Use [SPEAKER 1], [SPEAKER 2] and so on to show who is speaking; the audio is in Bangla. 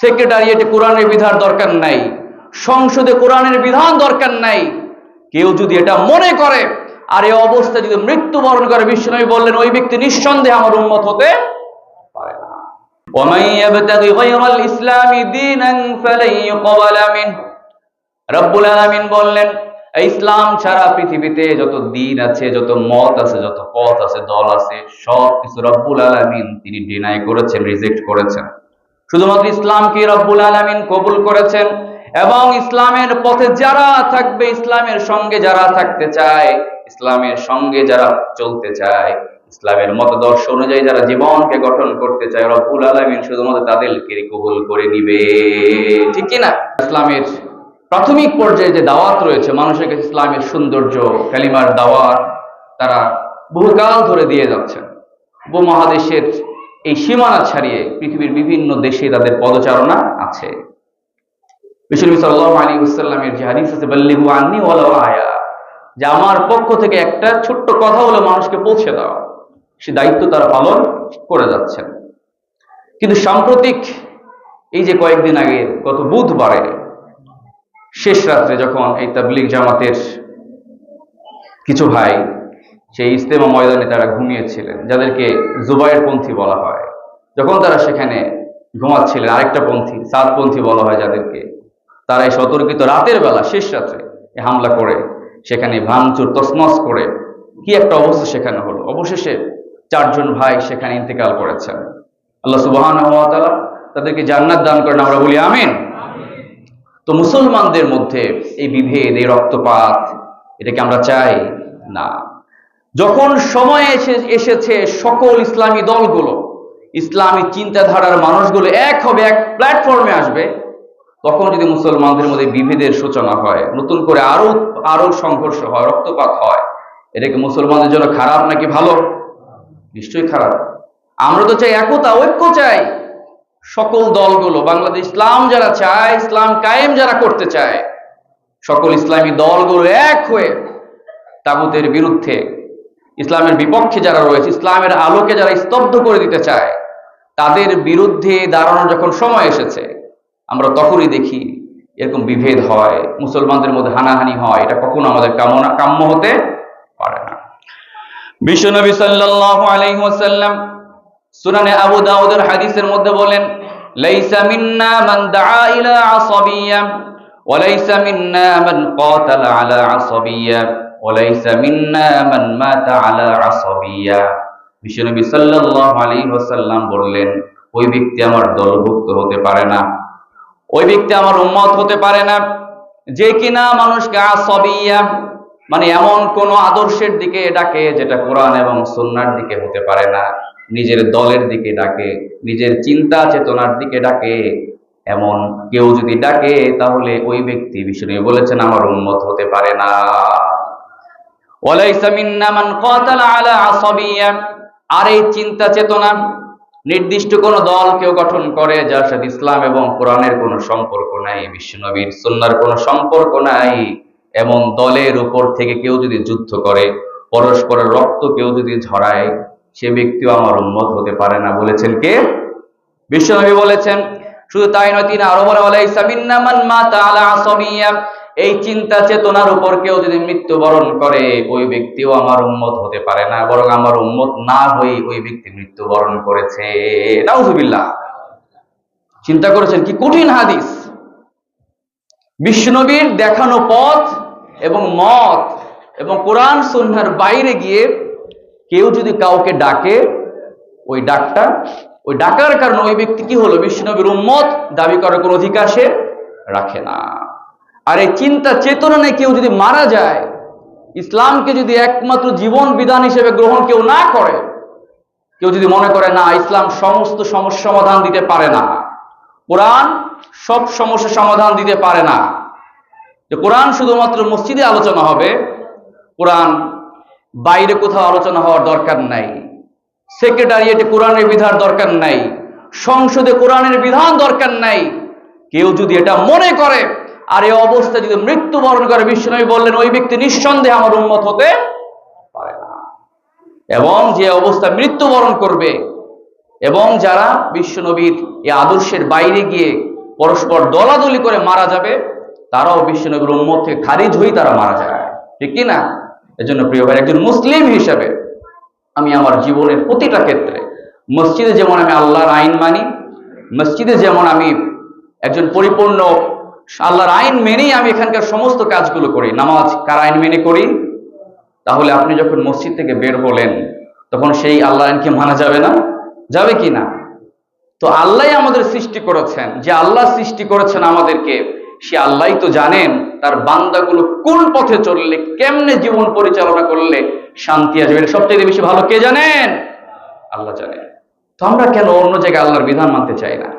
[SPEAKER 1] সেক্রেটারিয়েটে কোরআনের বিধান দরকার নাই, সংসদে কোরআনের বিধান দরকার নাই। কেউ যদি এটা মনে করে আর এই অবস্থায় যদি মৃত্যুবরণ করে, বিশ্বনবী বললেন ওই ব্যক্তি নিঃসন্দেহে আমার উম্মত হতে পারে না। ওয়ামান ইয়াবতাগি গায়রাল ইসলামি দীনান ফালান ইউকবালা মিনহু, রব্বুল আলামিন বললেন ইসলাম ছাড়া পৃথিবীতে যত দিন আছে, যত মত আছে, যত পথ আছে, দল আছে, সব কিছু রব্বুল আলামিন তিনি ডিনাই করেছেন, রিজেক্ট করেছেন। শুধুমাত্র ইসলামকে রব্বুল আলামিন কবুল করেছেন। এবং ইসলামের পথে যারা থাকবে, ইসলামের সঙ্গে যারা থাকতে চায়, ইসলামের সঙ্গে যারা চলতে চায়, ইসলামের মতদর্শ অনুযায়ী যারা জীবনকে গঠন করতে চায়, রব্বুল আলামিন শুধুমাত্র তাদেরকে কবুল করে নিবে। ঠিক কিনা? ইসলামের প্রাথমিক পর্যায়ে যে দাওয়াত রয়েছে, মানুষের কাছে ইসলামের সৌন্দর্য, কালিমার দাওয়াত তারা বহুকাল ধরে দিয়ে যাচ্ছেন। উপমহাদেশের এই সীমানা ছাড়িয়ে পৃথিবীর বিভিন্ন দেশে তাদের পদচারণা আছে। বিশ্বনবী সাল্লাল্লাহু আলাইহি ওয়াসাল্লামের যে হাদিস আছে, বাল্লিগু আন্নী ওয়ালাউ আয়া, যে আমার পক্ষ থেকে একটা ছোট্ট কথা হলো মানুষকে পৌঁছে দাও, সে দায়িত্ব তারা পালন করে যাচ্ছেন। কিন্তু সাম্প্রতিক এই যে কয়েকদিন আগে, গত বুধবারে শেষ রাত্রে যখন এই তাবলীগ জামাতের কিছু ভাই সেই ইজতেমা ময়দানে তারা ঘুমিয়েছিলেন, যাদেরকে জুবায়েরপন্থী বলা হয়, যখন তারা সেখানে ঘুমাচ্ছিলেন, আরেকটা পন্থী সাদপন্থী বলা হয় যাদেরকে, তারা এই সতর্কিত রাতের বেলা শেষ রাত্রে হামলা করে সেখানে ভাঙচুর তছনছ করে কি একটা অবস্থা সেখানে হলো। অবশেষে 4 জন ভাই সেখানে ইন্তেকাল করেছেন। আল্লাহ সুবহানাহু ওয়া তাআলা তাদেরকে জান্নাত দান করেন, আমরা বলি আমিন। তো মুসলমানদের মধ্যে এই বিভেদ, এই রক্তপাত, এটাকে আমরা চাই না। যখন সময় এসেছে সকল ইসলামী দলগুলো, ইসলামী চিন্তাধারার মানুষগুলো এক হবে, এক প্ল্যাটফর্মে আসবে, তখন যদি মুসলমানদের মধ্যে বিভেদের সূচনা হয়, নতুন করে আরো সংঘর্ষ হয়, রক্তপাত হয়, এটা কি মুসলমানদের জন্য খারাপ নাকি ভালো? নিশ্চয়ই খারাপ। আমরা তো চাই একতা, ঐক্য চাই। সকল দলগুলো, বাংলাদেশ ইসলাম যারা চায়, ইসলাম কায়েম যারা করতে চায়, সকল ইসলামী দলগুলো এক হয়ে তাগুতের বিরুদ্ধে, ইসলামের বিপক্ষে যারা রয়েছে, ইসলামের আলোকে যারা স্তব্ধ করে দিতে চায়, তাদের বিরুদ্ধে দাঁড়ানোর যখন সময় এসেছে, আমরা তখনই দেখি এরকম বিভেদ হয়, মুসলমানদের মধ্যে হানাহানি হয়। এটা কখনো আমাদের কাম্য হতে পারে না। বিশ্বনবী সাল্লাল্লাহু আলাইহি ওয়াসাল্লাম সুনানে আবু দাউদের হাদিসের মধ্যে বলেন, লাইসা মিন্না মান দাআ ইলা আসাবিয়্যা ওয়া লাইসা মিন্না মান ক্বাতালা আলা আসাবিয়্যা ওয়া লাইসা মিন্না মান মাতা আলা আসাবিয়্যা। বিশ্বনবী সাল্লাল্লাহু আলাইহি ওয়াসাল্লাম বললেন, ওই ব্যক্তি আমার দলভুক্ত হতে পারে না, ওই ব্যক্তি আমার উম্মত হতে পারে না, যে কিনা মানুষকে আসাবিয়্যা মানে এমন কোন আদর্শের দিকে ডাকে যেটা কোরআন এবং সুন্নাহর দিকে হতে পারে না, নিজের দলের দিকে ডাকে, নিজের চিন্তা চেতনার দিকে ডাকে, এমন কেউ যদি ডাকে তাহলে ওই ব্যক্তি, বিশ্বনবী বলেছেন, আমার উম্মত হতে পারে না। ওয়ালাইসা মিন্না মান ক্বাতালা আলা আসাবিয়্যা, আর এই চিন্তা চেতনা নির্দিষ্ট কোন দল কেউ গঠন করে যার সাথে ইসলাম এবং কোরআনের কোনো সম্পর্ক নাই, বিশ্বনবীর সুন্নাহর কোনো সম্পর্ক নাই, এমন দলের উপর থেকে কেউ যদি যুদ্ধ করে, পরস্পরের রক্ত কেউ যদি ঝরায়, সে ব্যক্তিও আমার উম্মত হতে পারে না। বলেছেন কে? বিশ্বনবী বলেছেন। শুধু তাই নয়, তিনি আরো বলে, ওয়ালাইসা মিন্না মান মাতা আলা আসাবিয়্যা, এই চিন্তা চেতনার উপর কেউ যদি মৃত্যুবরণ করে, ওই ব্যক্তিও আমার উম্মত হতে পারে না, বরং আমার উম্মত না হয়ে ওই ব্যক্তি মৃত্যুবরণ করেছে। নাউযুবিল্লাহ। চিন্তা করেছেন কি কঠিন হাদিস। বিশ্বনবীর দেখানো পথ এবং মত এবং কোরআন সুন্নাহর বাইরে গিয়ে কেউ যদি কাউকে ডাকে, ওই ডাকার কারণে ওই ব্যক্তি কি হলো? বিশ্বনবীর উম্মত দাবি করার কোনো অধিকার সে রাখে না। আর এই চিন্তা চেতনা নিয়ে কেউ যদি মারা যায়, ইসলামকে যদি একমাত্র জীবন বিধান হিসেবে গ্রহণ কেউ না করে, কেউ যদি মনে করে না ইসলাম সমস্ত সমস্যা সমাধান দিতে পারে না, কোরআন সব সমস্যার সমাধান দিতে পারে না, যে কোরআন শুধুমাত্র মসজিদে আলোচনা হবে, কোরআন বাইরে কোথাও আলোচনা হওয়ার দরকার নাই, সেক্রেটারিয়েটে কোরআনের বিধান দরকার নাই, সংসদে কোরআনের বিধান দরকার নাই, কেউ যদি এটা মনে করে আর এই অবস্থায় যদি মৃত্যুবরণ করে, বিশ্বনবী বললেন ওই ব্যক্তি নিঃসন্দেহে আমার উম্মত হতে পারে না। এবং যে অবস্থায় মৃত্যুবরণ করবে এবং যারা বিশ্বনবীর এই আদর্শের বাইরে গিয়ে পরস্পর দলাদলি করে মারা যাবে, তারাও বিশ্বনবীর উম্মত থেকে খারিজ হয়ে তারা মারা যায়, ঠিক কি না? এজন্য প্রিয় ভাই, একজন মুসলিম হিসেবে আমি আমার জীবনের প্রতিটা ক্ষেত্রে, মসজিদে যেমন আমি আল্লাহর আইন মানি, মসজিদে যেমন আমি একজন পরিপূর্ণ আল্লাহর আইন মেনেই আমি এখানকার সমস্ত কাজগুলো করি। নামাজ কার আইন মেনে করি? তাহলে আপনি যখন মসজিদ থেকে বের হলেন তখন সেই আল্লাহর আইনকে মানা যাবে না? যাবে কি না? তো আল্লাহই আমাদের সৃষ্টি করেছেন, যে আল্লাহ সৃষ্টি করেছেন আমাদেরকে, সে আল্লাহই তো জানেন তার বান্দাগুলো কোন পথে চললে, কেমনে জীবন পরিচালনা করলে শান্তি আসবে। এটা সবচেয়ে বেশি ভালো কে জানেন? আল্লাহ জানেন। তো আমরা কেন অন্য জায়গায় আল্লাহর বিধান মানতে চাই না?